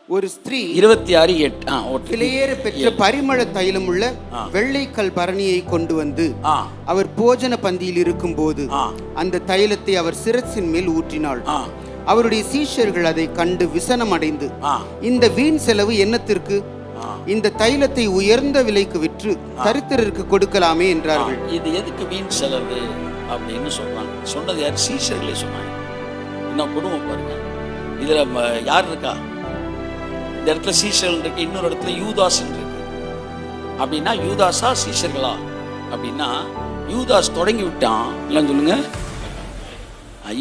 ஒரு ஸ்திரீ 26:8 விலையேற பெற்ற பரிமள தைலம் உள்ள வெள்ளைக்கல் பரணியை கொண்டு வந்து அவர் போஜன பந்தியில் இருக்கும் போது அந்த தைலத்தை அவர் சிரசின் மேல் ஊற்றினாள். அவருடைய சீஷர்கள் அதை கண்டு விசனம் அடைந்து, இந்த வீண் செலவு என்னத்திற்கு? இந்த தைலத்தை உயர்ந்த விலைக்கு விற்று தரித்திரருக்கு கொடுக்கலாமே என்றார்கள். இது எதுக்கு வீண் செலவு அப்படின்னு சொல்றாங்க. சொன்னது யார்? சீஷர்களே சொன்னாங்க. இன்னும் குடும்பம் பாருங்க. இதுல யார் இருக்கா? இந்த இடத்துல சீஷர்கள் இருக்கு, இன்னொரு இடத்துல யூதாஸ் இருக்கு. அப்படின்னா யூதாஸா சீஷர்களா அப்படின்னா, யூதாஸ் தொடங்கி விட்டான் இல்லைன்னு சொல்லுங்க.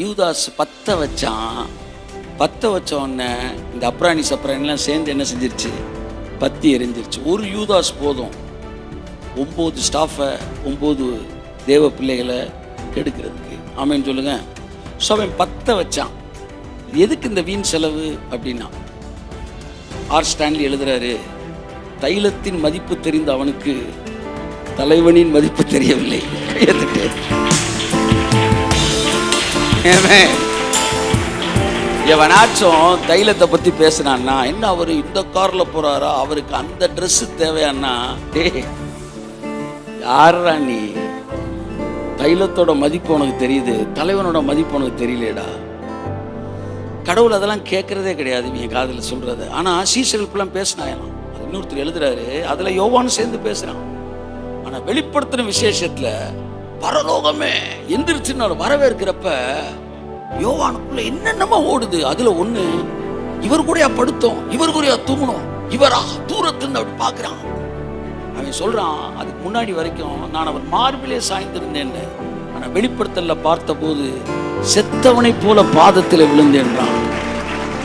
யூதாஸ் பத்த வச்சான். பத்த வச்ச உடனே இந்த அப்ராணி சப்ராணிலாம் சேர்ந்து என்ன செஞ்சிருச்சு? பத்தி எரிஞ்சிருச்சு. ஒரு யூதாஸ் போதும் 9 ஸ்டாஃபை 9 தேவ பிள்ளைகளை கெடுக்கிறதுக்கு. ஆமேன்னு சொல்லுங்க. ஸோ அவன் பத்த வச்சான். எதுக்கு இந்த வீண் செலவு அப்படின்னா, ஆர் ஸ்டான்லி எழுதுறாரு, தைலத்தின் மதிப்பு தெரிந்த அவனுக்கு தலைவனின் மதிப்பு தெரியவில்லை. கையெழுத்து. எவனாச்சும் தைலத்தை பத்தி பேசினான்னா, என்ன அவரு இந்த கார்ல போறாரா, அவருக்கு அந்த ட்ரெஸ் தேவையானா, யாரா நீ? தைலத்தோட மதிப்பு உனக்கு தெரியுது, தலைவனோட மதிப்பு உனக்கு தெரியலடா. கடவுள் அதெல்லாம் கேட்கறதே கிடையாது என் காதில் சொல்றது. ஆனா சீசர்களுக்குலாம் பேசினாயலாம். அது இன்னொருத்தர் எழுதுறாரு, அதுல யோவான் சேர்ந்து பேசுறான். ஆனா வெளிப்படுத்தின விசேஷத்துல பரலோகமே எந்திரிச்சுன்னு வரவேற்கிறப்ப யோவானுக்குள்ள என்னென்னமா ஓடுது. அதுல ஒண்ணு, இவர் கூட படுத்தோம், இவர் கூட தூங்கணும், இவரா தூரத்துல அப்படி பாக்குறான். அவன் சொல்றான், அதுக்கு முன்னாடி வரைக்கும் நான் அவர் மார்பிலே சாய்ந்திருந்தேன், ஆனா வெளிப்படுத்தல பார்த்த போது செத்தவனை போல பாதத்தில் விழுந்தேன்றான்.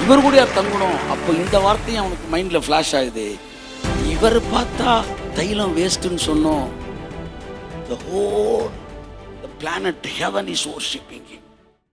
இவர் கூட தங்கணும். அப்போ இந்த வார்த்தையும் அவனுக்கு மைண்ட்ல ஃபிளாஷ் ஆகுது. இவர் பார்த்தா தைலம் வேஸ்ட்னு சொன்னோம். The whole planet heaven is worshiping him.